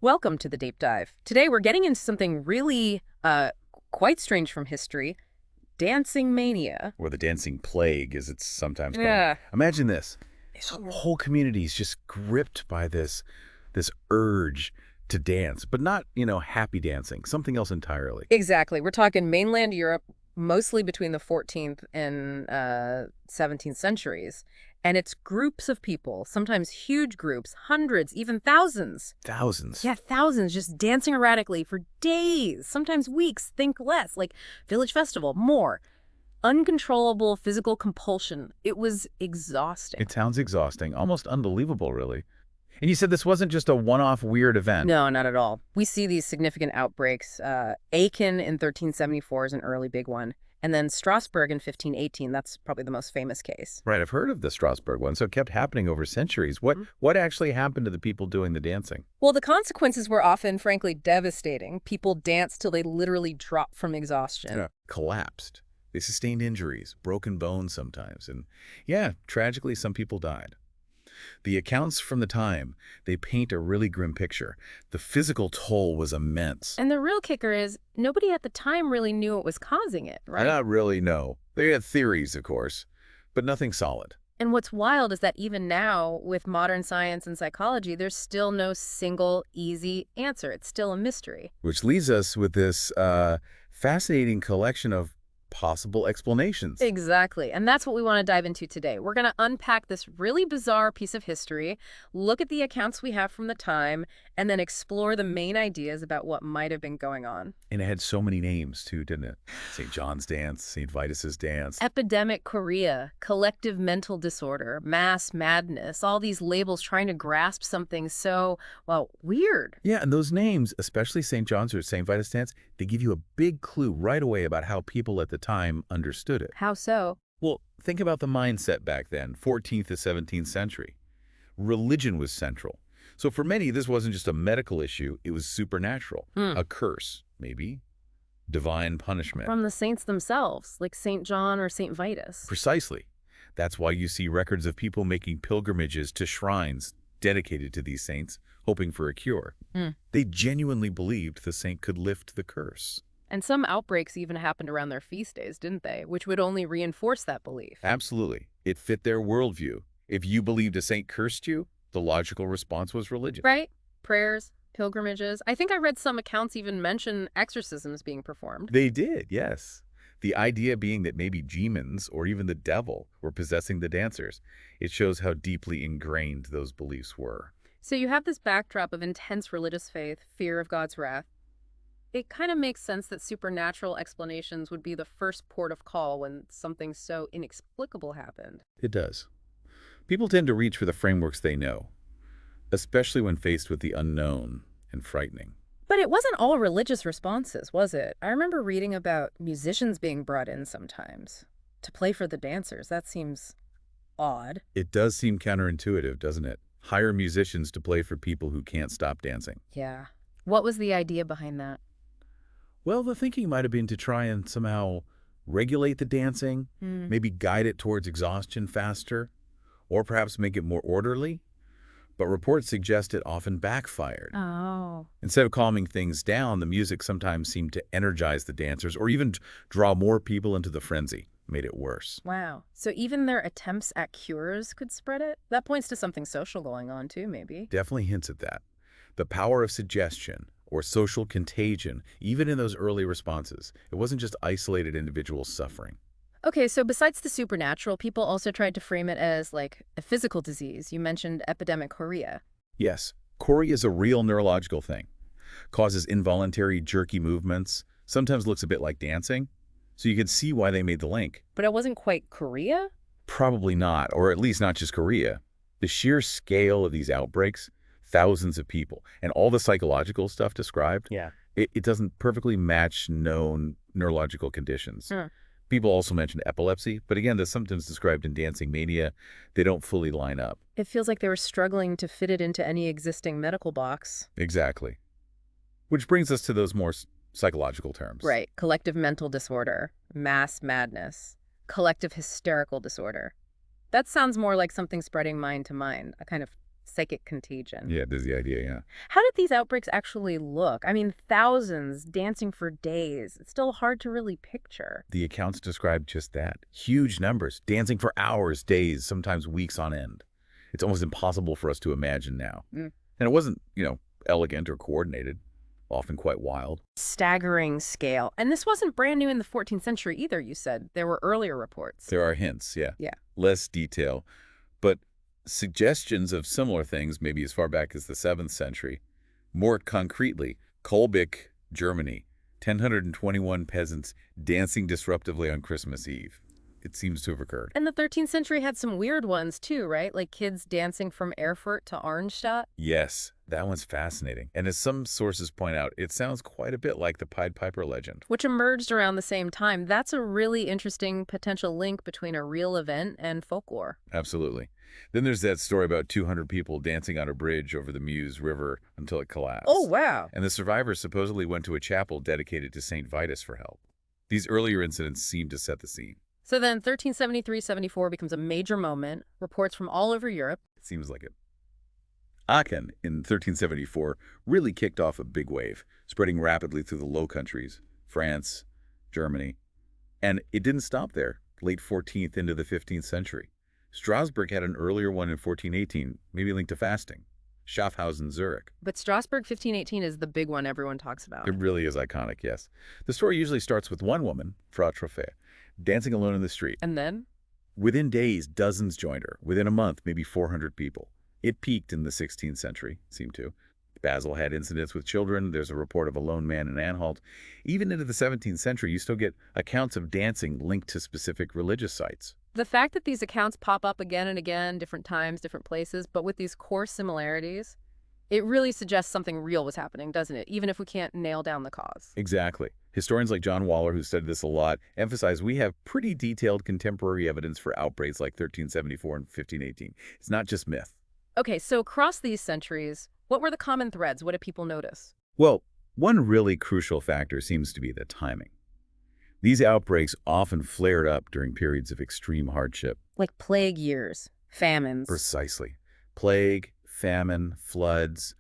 Welcome to the deep dive. Today we're getting into something really quite strange from history, Dancing Mania. Or the dancing plague, as it's sometimes called. Yeah. Imagine this. Whole communities just gripped by this urge to dance, but not, happy dancing, something else entirely. Exactly. We're talking mainland Europe, mostly between the 14th and 17th centuries. And it's groups of people, sometimes huge groups, hundreds, even thousands. Thousands. Yeah, thousands just dancing erratically for days, sometimes weeks, think less, like Village Festival, more. Uncontrollable physical compulsion. It was exhausting. It sounds exhausting, almost unbelievable, really. And you said this wasn't just a one-off weird event. No, not at all. We see these significant outbreaks. Aachen in 1374 is an early big one. And then Strasbourg in 1518, that's probably the most famous case. Right, I've heard of the Strasbourg one, so it kept happening over centuries. What actually happened to the people doing the dancing? Well, the consequences were often, frankly, devastating. People danced till they literally dropped from exhaustion. Yeah. Collapsed. They sustained injuries, broken bones sometimes, and yeah, tragically, some people died. The accounts from the time, they paint a really grim picture. The physical toll was immense. And the real kicker is, nobody at the time really knew what was causing it, right? Not really, no. They had theories, of course, but nothing solid. And what's wild is that even now, with modern science and psychology, there's still no single, easy answer. It's still a mystery. Which leaves us with this fascinating collection of possible explanations. Exactly. And that's what we want to dive into today. We're going to unpack this really bizarre piece of history, look at the accounts we have from the time, and then explore the main ideas about what might have been going on. And it had so many names, too, didn't it? St. John's dance, St. Vitus's dance. Epidemic chorea, collective mental disorder, mass madness, all these labels trying to grasp something so, well, weird. Yeah, and those names, especially St. John's or St. Vitus dance, they give you a big clue right away about how people at the time understood it. How so? Well, think about the mindset back then, 14th to 17th century. Religion was central. So for many, this wasn't just a medical issue, it was supernatural. A curse, maybe. Divine punishment. From the saints themselves, like St. John or St. Vitus. Precisely. That's why you see records of people making pilgrimages to shrines dedicated to these saints, hoping for a cure. They genuinely believed the saint could lift the curse. And some outbreaks even happened around their feast days, didn't they? Which would only reinforce that belief. Absolutely. It fit their worldview. If you believed a saint cursed you, the logical response was religion. Right? Prayers, pilgrimages. I think I read some accounts even mention exorcisms being performed. They did, yes. The idea being that maybe demons or even the devil were possessing the dancers. It shows how deeply ingrained those beliefs were. So you have this backdrop of intense religious faith, fear of God's wrath. It kind of makes sense that supernatural explanations would be the first port of call when something so inexplicable happened. It does. People tend to reach for the frameworks they know, especially when faced with the unknown and frightening. But it wasn't all religious responses, was it? I remember reading about musicians being brought in sometimes to play for the dancers. That seems odd. It does seem counterintuitive, doesn't it? Hire musicians to play for people who can't stop dancing. Yeah. What was the idea behind that? Well, the thinking might have been to try and somehow regulate the dancing, maybe guide it towards exhaustion faster, or perhaps make it more orderly. But reports suggest it often backfired. Oh. Instead of calming things down, the music sometimes seemed to energize the dancers or even draw more people into the frenzy, made it worse. Wow. So even their attempts at cures could spread it? That points to something social going on too, maybe. Definitely hints at that. The power of suggestion or social contagion, even in those early responses. It wasn't just isolated individuals suffering. Okay, so besides the supernatural, people also tried to frame it as, like, a physical disease. You mentioned epidemic chorea. Yes, chorea is a real neurological thing. Causes involuntary jerky movements, sometimes looks a bit like dancing. So you could see why they made the link. But it wasn't quite chorea? Probably not, or at least not just chorea. The sheer scale of these outbreaks, thousands of people, and all the psychological stuff described, it doesn't perfectly match known neurological conditions. People also mentioned epilepsy, but again, the symptoms described in Dancing Mania, they don't fully line up. It feels like they were struggling to fit it into any existing medical box. Exactly. Which brings us to those more psychological terms. Right. Collective mental disorder, mass madness, collective hysterical disorder. That sounds more like something spreading mind to mind, a kind of psychic contagion. Yeah, there's the idea, yeah. How did these outbreaks actually look? I mean, thousands dancing for days. It's still hard to really picture. The accounts describe just that. Huge numbers, dancing for hours, days, sometimes weeks on end. It's almost impossible for us to imagine now. Mm. And it wasn't, elegant or coordinated, often quite wild. Staggering scale. And this wasn't brand new in the 14th century either, you said. There were earlier reports. There are hints, yeah. Yeah. Less detail, but suggestions of similar things maybe as far back as the 7th century. More concretely, Kolbig, Germany, 1,021 peasants dancing disruptively on Christmas Eve. It seems to have occurred. And the 13th century had some weird ones too, right? Like kids dancing from Erfurt to Arnstadt. Yes, that one's fascinating. And as some sources point out, it sounds quite a bit like the Pied Piper legend. Which emerged around the same time. That's a really interesting potential link between a real event and folklore. Absolutely. Then there's that story about 200 people dancing on a bridge over the Meuse River until it collapsed. Oh, wow. And the survivors supposedly went to a chapel dedicated to St. Vitus for help. These earlier incidents seem to set the scene. So then 1373-74 becomes a major moment. Reports from all over Europe. It seems like it. Aachen in 1374 really kicked off a big wave, spreading rapidly through the Low Countries, France, Germany. And it didn't stop there, late 14th into the 15th century. Strasbourg had an earlier one in 1418, maybe linked to fasting. Schaffhausen, Zurich. But Strasbourg 1518 is the big one everyone talks about. It really is iconic, yes. The story usually starts with one woman, Frau Trophäe, dancing alone in the street. And then? Within days, dozens joined her. Within a month, maybe 400 people. It peaked in the 16th century, seemed to. Basel had incidents with children. There's a report of a lone man in Anhalt. Even into the 17th century, you still get accounts of dancing linked to specific religious sites. The fact that these accounts pop up again and again, different times, different places, but with these core similarities, it really suggests something real was happening, doesn't it? Even if we can't nail down the cause. Exactly. Historians like John Waller, who studied this a lot, emphasize we have pretty detailed contemporary evidence for outbreaks like 1374 and 1518. It's not just myth. Okay, so across these centuries, what were the common threads? What did people notice? Well, one really crucial factor seems to be the timing. These outbreaks often flared up during periods of extreme hardship. Like plague years, famines. Precisely. Plague, famine, floods,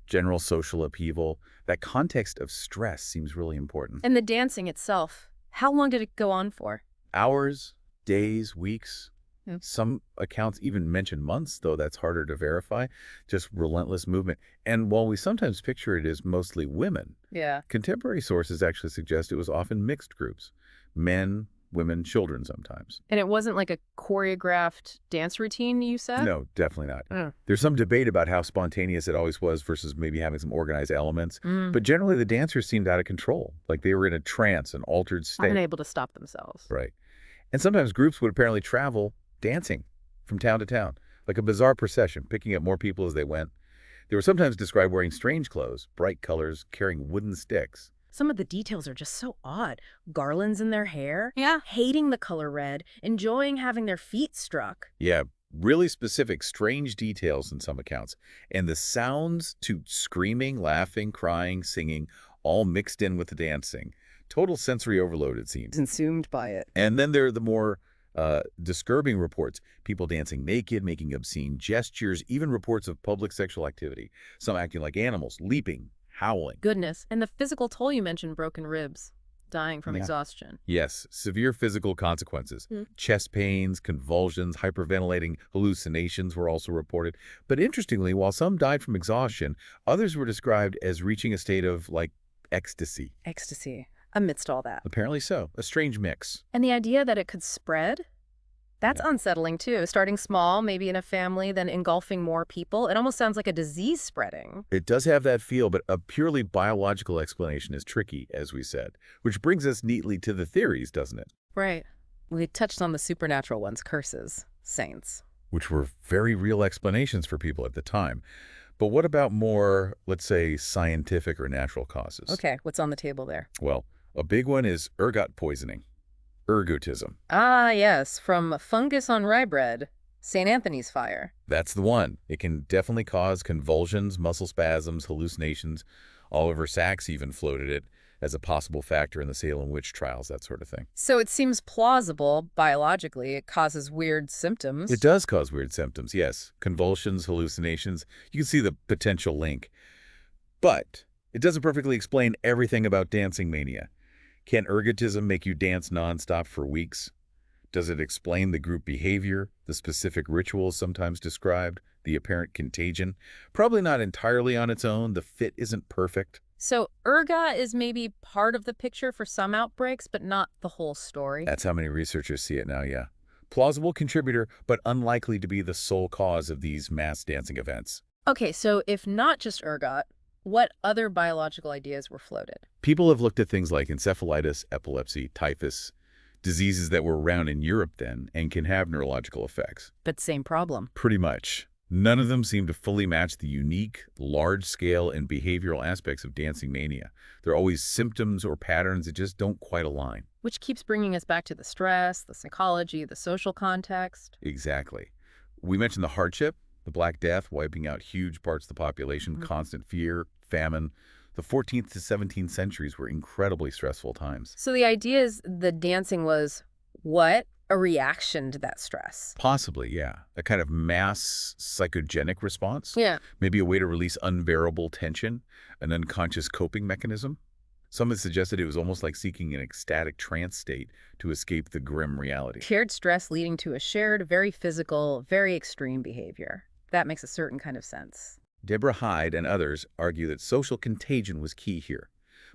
general social upheaval. That context of stress seems really important. And the dancing itself, how long did it go on for? Hours, days, weeks. Yeah. Some accounts even mention months, though that's harder to verify. Just relentless movement. And while we sometimes picture it as mostly women, Yeah. contemporary sources actually suggest it was often mixed groups. Men, women, children sometimes. And it wasn't like a choreographed dance routine, you said? No, definitely not. Oh. There's some debate about how spontaneous it always was versus maybe having some organized elements. Mm. But generally, the dancers seemed out of control, like they were in a trance, an altered state. Unable to stop themselves. Right. And sometimes groups would apparently travel dancing from town to town, like a bizarre procession, picking up more people as they went. They were sometimes described wearing strange clothes, bright colors, carrying wooden sticks. Some of the details are just so odd. Garlands in their hair. Yeah. Hating the color red. Enjoying having their feet struck. Yeah, really specific, strange details in some accounts. And the sounds to screaming, laughing, crying, singing, all mixed in with the dancing. Total sensory overload, it seems. Consumed by it. And then there are the more disturbing reports. People dancing naked, making obscene gestures, even reports of public sexual activity. Some acting like animals, leaping, howling. Goodness. And the physical toll you mentioned, broken ribs. Dying from exhaustion. Yes, severe physical consequences. Mm. Chest pains, convulsions, hyperventilating, hallucinations were also reported. But interestingly, while some died from exhaustion, others were described as reaching a state of, like, ecstasy. Ecstasy. Amidst all that. Apparently so. A strange mix. And the idea that it could spread? That's unsettling, too. Starting small, maybe in a family, then engulfing more people. It almost sounds like a disease spreading. It does have that feel, but a purely biological explanation is tricky, as we said, which brings us neatly to the theories, doesn't it? Right. We touched on the supernatural ones, curses, saints. Which were very real explanations for people at the time. But what about more, let's say, scientific or natural causes? Okay, what's on the table there? Well, a big one is ergot poisoning, ergotism. Ah, yes, from fungus on rye bread. St. Anthony's fire. That's the one. It can definitely cause convulsions, muscle spasms, hallucinations. Oliver Sacks even floated it as a possible factor in the Salem witch trials, that sort of thing. So it seems plausible, biologically, it causes weird It symptoms. does cause weird symptoms, yes. Convulsions, hallucinations. You can see the potential link. But it doesn't perfectly explain everything about dancing mania. Can ergotism make you dance nonstop for weeks? Does it explain the group behavior, the specific rituals sometimes described, the apparent contagion? Probably not entirely on its own. The fit isn't perfect. So ergot is maybe part of the picture for some outbreaks, but not the whole story. That's how many researchers see it now, yeah. Plausible contributor, but unlikely to be the sole cause of these mass dancing events. Okay, so if not just ergot, what other biological ideas were floated? People have looked at things like encephalitis, epilepsy, typhus, diseases that were around in Europe then and can have neurological effects. But same problem. Pretty much. None of them seem to fully match the unique, large-scale, and behavioral aspects of dancing mania. There are always symptoms or patterns that just don't quite align. Which keeps bringing us back to the stress, the psychology, the social context. Exactly. We mentioned the hardship, the Black Death, wiping out huge parts of the population, constant fear, famine. The 14th to 17th centuries were incredibly stressful times. So the idea is the dancing was what? A reaction to that stress. Possibly, yeah. A kind of mass psychogenic response. Yeah. Maybe a way to release unbearable tension, an unconscious coping mechanism. Some have suggested it was almost like seeking an ecstatic trance state to escape the grim reality. Shared stress leading to a shared, very physical, very extreme behavior. That makes a certain kind of sense. Deborah Hyde and others argue that social contagion was key here.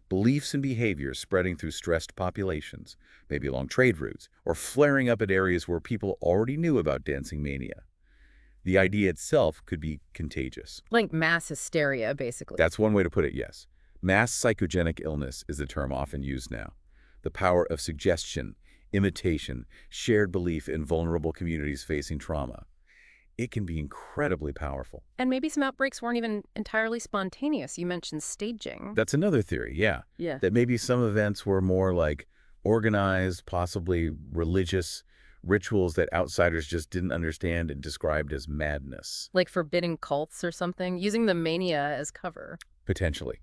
Beliefs and behaviors spreading through stressed populations, maybe along trade routes, or flaring up at areas where people already knew about dancing mania. The idea itself could be contagious. Like mass hysteria, basically. That's one way to put it, yes. Mass psychogenic illness is the term often used now. The power of suggestion, imitation, shared belief in vulnerable communities facing trauma. It can be incredibly powerful. And maybe some outbreaks weren't even entirely spontaneous. You mentioned staging. That's another theory, yeah. Yeah. That maybe some events were more like organized, possibly religious rituals that outsiders just didn't understand and described as madness. Like forbidden cults or something, using the mania as cover. Potentially.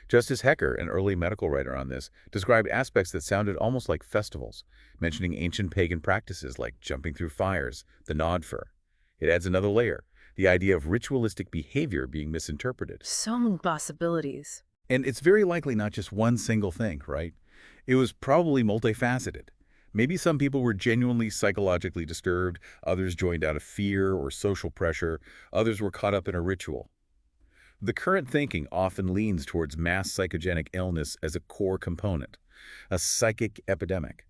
Justice Hecker, an early medical writer on this, described aspects that sounded almost like festivals, mentioning ancient pagan practices like jumping through fires, the nodfer. It adds another layer, the idea of ritualistic behavior being misinterpreted. So many possibilities. And it's very likely not just one single thing, right? It was probably multifaceted. Maybe some people were genuinely psychologically disturbed, others joined out of fear or social pressure, others were caught up in a ritual. The current thinking often leans towards mass psychogenic illness as a core component, a psychic epidemic,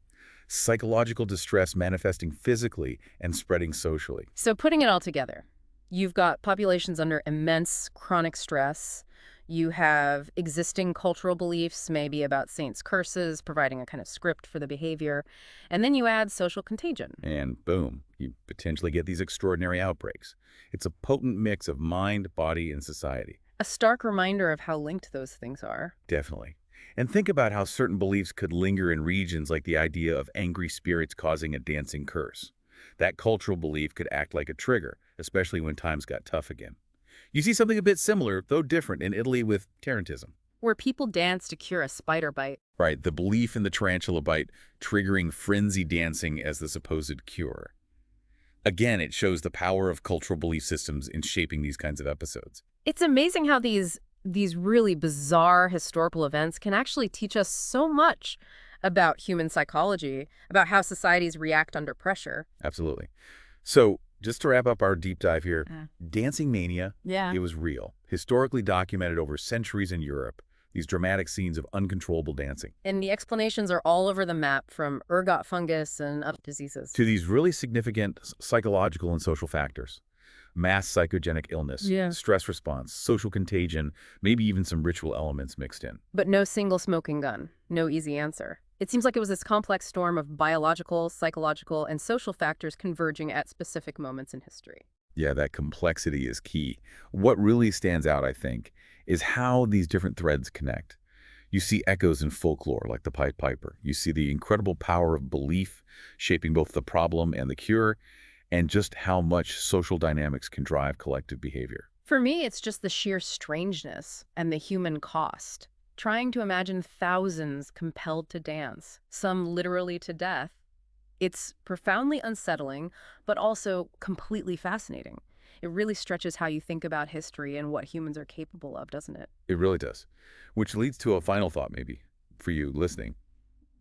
psychological distress manifesting physically and spreading socially. So putting it all together, you've got populations under immense chronic stress. You have existing cultural beliefs, maybe about saints' curses, providing a kind of script for the behavior. And then you add social contagion. And boom, you potentially get these extraordinary outbreaks. It's a potent mix of mind, body, and society. A stark reminder of how linked those things are. Definitely. And think about how certain beliefs could linger in regions like the idea of angry spirits causing a dancing curse. That cultural belief could act like a trigger, especially when times got tough again. You see something a bit similar, though different, in Italy with tarantism. Where people dance to cure a spider bite. Right, the belief in the tarantula bite triggering frenzy dancing as the supposed cure. Again, it shows the power of cultural belief systems in shaping these kinds of episodes. It's amazing how these really bizarre historical events can actually teach us so much about human psychology, about how societies react under pressure. Absolutely. So, just to wrap up our deep dive here, dancing mania, Yeah. it was real, historically documented over centuries in Europe, these dramatic scenes of uncontrollable dancing, And the explanations are all over the map, from ergot fungus and other diseases. to these really significant psychological and social factors. Mass psychogenic illness, stress response, social contagion, maybe even some ritual elements mixed in. But no single smoking gun. No easy answer. It seems like it was this complex storm of biological, psychological, and social factors converging at specific moments in history. Yeah, that complexity is key. What really stands out, I think, is how these different threads connect. You see echoes in folklore like the Pied Piper. You see the incredible power of belief shaping both the problem and the cure. and just how much social dynamics can drive collective behavior. For me, it's just the sheer strangeness and the human cost. Trying to imagine thousands compelled to dance, some literally to death. It's profoundly unsettling, but also completely fascinating. It really stretches how you think about history and what humans are capable of, doesn't it? It really does. Which leads to a final thought maybe for you listening.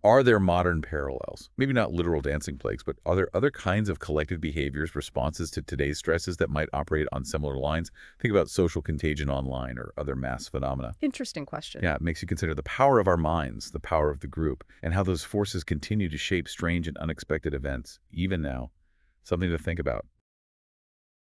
Are there modern parallels? Maybe not literal dancing plagues, but are there other kinds of collective behaviors, responses to today's stresses that might operate on similar lines? Think about social contagion online or other mass phenomena. Interesting question. Yeah, it makes you consider the power of our minds, the power of the group, and how those forces continue to shape strange and unexpected events, even now. Something to think about.